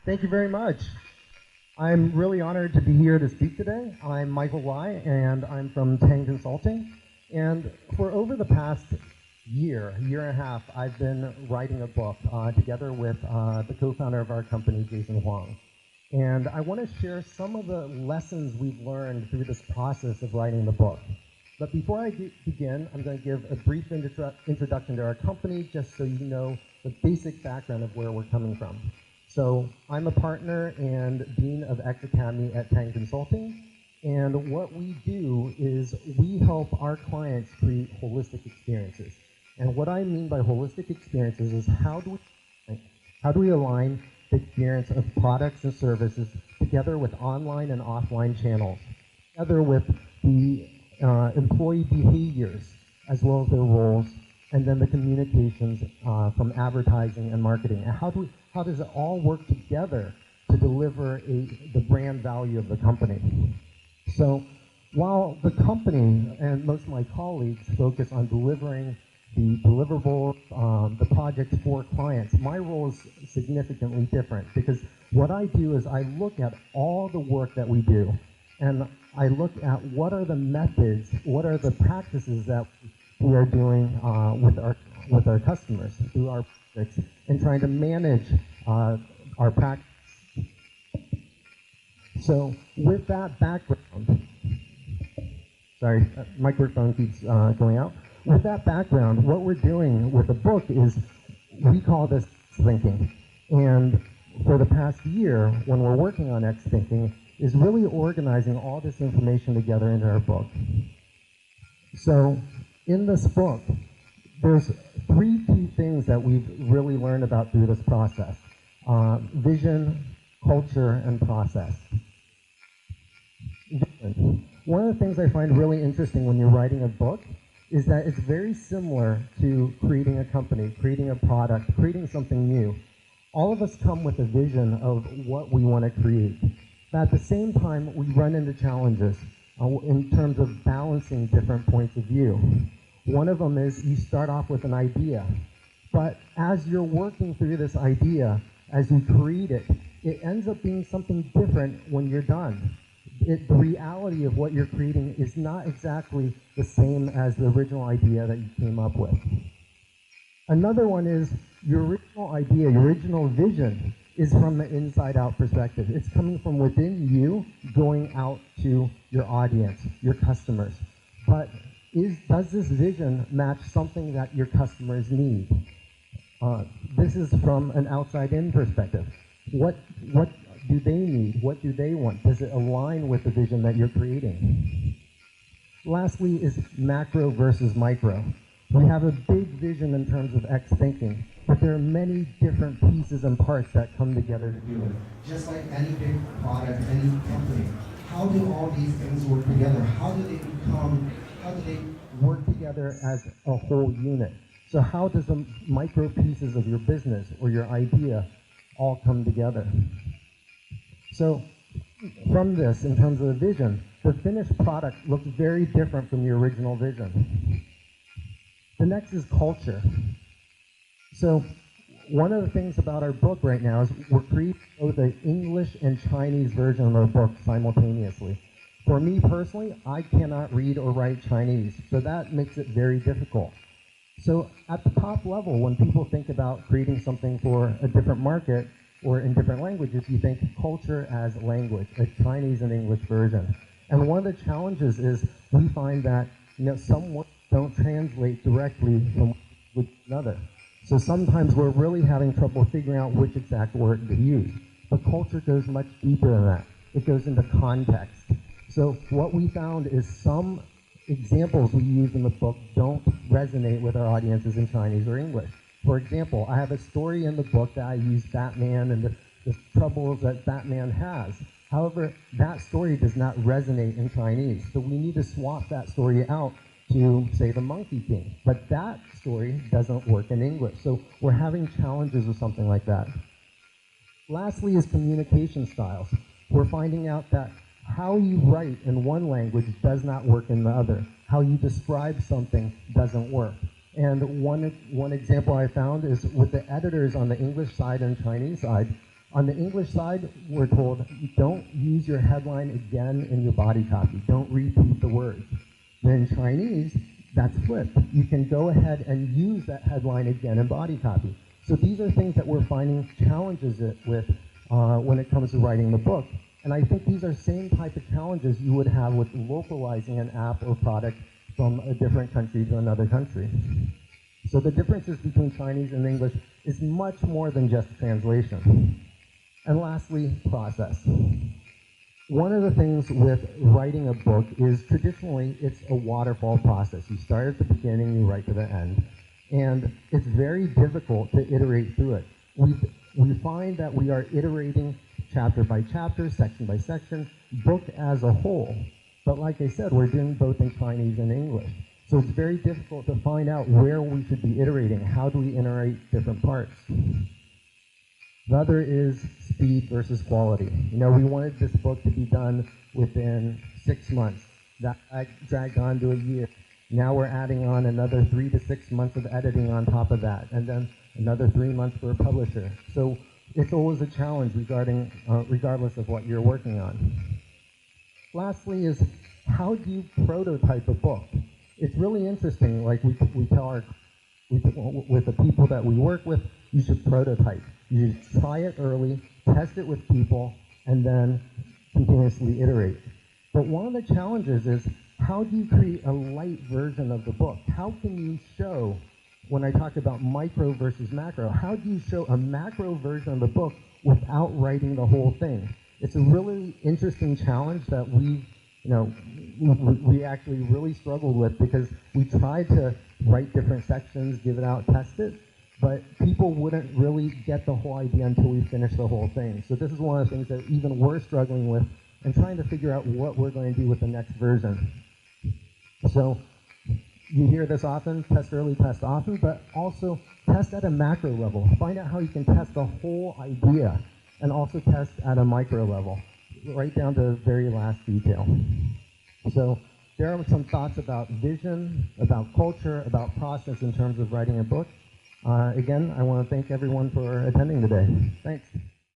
Thank you very much. I'm really honored to be here to speak today. I'm Michael Lai, and I'm from TANG Consulting. And for over the past year and a half, I've been writing a book together with the co-founder of our company, Jason Huang. And I want to share some of the lessons we've learned through this process of writing the book. But before I begin, I'm going to give a brief introduction to our company, just so you know the basic background of where we're coming from. So I'm a partner and Dean of X Academy at TANG Consulting, and what we do is we help our clients create holistic experiences. And what I mean by holistic experiences is how do we align the experience of products and services together with online and offline channels, together with the employee behaviors as well as their roles, and then the communications from advertising and marketing. And how does it all work together to deliver the brand value of the company? So while the company and most of my colleagues focus on delivering the deliverables, the projects for clients, my role is significantly different, because what I do is I look at all the work that we do, and I look at what are the methods, what are the practices that we are doing with our customers through our projects, and trying to manage our practice. So with that background, sorry, microphone keeps going out. With that background, what we're doing with the book is we call this thinking. And for the past year, when we're working on X thinking, is really organizing all this information together into our book. So in this book, there's three key things that we've really learned about through this process: vision, culture, and process. Vision. One of the things I find really interesting when you're writing a book is that it's very similar to creating a company, creating a product, creating something new. All of us come with a vision of what we want to create. But at the same time, we run into challenges in terms of balancing different points of view. One of them is you start off with an idea, but as you're working through this idea, as you create it, it ends up being something different when you're done. The reality of what you're creating is not exactly the same as the original idea that you came up with. Another one is your original idea, your original vision is from the inside out perspective. It's coming from within you, going out to your audience, your customers. But does this vision match something that your customers need? This is from an outside-in perspective. What do they need? What do they want? Does it align with the vision that you're creating? Lastly is macro versus micro. We have a big vision in terms of X thinking, but there are many different pieces and parts that come together to do it. Just like any big product, any company. How do all these things work together? How do they work together as a whole unit? So how does the micro pieces of your business or your idea all come together? So from this, in terms of the vision, the finished product looks very different from the original vision. The next is culture. So one of the things about our book right now is we're creating both an English and Chinese version of our book simultaneously. For me personally, I cannot read or write Chinese, so that makes it very difficult. So at the top level, when people think about creating something for a different market or in different languages, you think culture as language, a Chinese and English version. And one of the challenges is we find that some words don't translate directly from with another. So sometimes we're really having trouble figuring out which exact word to use. But culture goes much deeper than that. It goes into context. So what we found is some examples we use in the book don't resonate with our audiences in Chinese or English. For example, I have a story in the book that I use Batman and the troubles that Batman has. However, that story does not resonate in Chinese. So we need to swap that story out to, say, the Monkey King. But that story doesn't work in English. So we're having challenges with something like that. Lastly is communication styles. We're finding out that how you write in one language does not work in the other. How you describe something doesn't work. And one example I found is with the editors on the English side and Chinese side, On the English side, we're told, don't use your headline again in your body copy. Don't repeat the words. Then in Chinese, that's flipped. You can go ahead and use that headline again in body copy. So these are things that we're finding challenges with when it comes to writing the book. And I think these are same type of challenges you would have with localizing an app or product from a different country to another country. So the differences between Chinese and English is much more than just translation. And lastly, process. One of the things with writing a book is traditionally it's a waterfall process. You start at the beginning, you write to the end. And it's very difficult to iterate through it. We find that we are iterating chapter by chapter, section by section, book as a whole. But like I said, we're doing both in Chinese and English. So it's very difficult to find out where we should be iterating. How do we iterate different parts? The other is speed versus quality. You know, we wanted this book to be done within 6 months. That dragged on to a year. Now we're adding on another 3 to 6 months of editing on top of that, and then another 3 months for a publisher. So it's always a challenge regardless of what you're working on. Lastly is, how do you prototype a book? It's really interesting, like we tell with the people that we work with, you should prototype. You should try it early, test it with people, and then continuously iterate. But one of the challenges is, how do you create a light version of the book? How can you show, when I talk about micro versus macro, how do you show a macro version of the book without writing the whole thing? It's a really interesting challenge that we actually really struggled with, because we tried to write different sections, give it out, test it, but people wouldn't really get the whole idea until we finished the whole thing. So this is one of the things that even we're struggling with and trying to figure out what we're going to do with the next version. So you hear this often, test early, test often, but also test at a macro level. Find out how you can test the whole idea, and also test at a micro level, right down to the very last detail. So there are some thoughts about vision, about culture, about process in terms of writing a book. Again, I want to thank everyone for attending today. Thanks.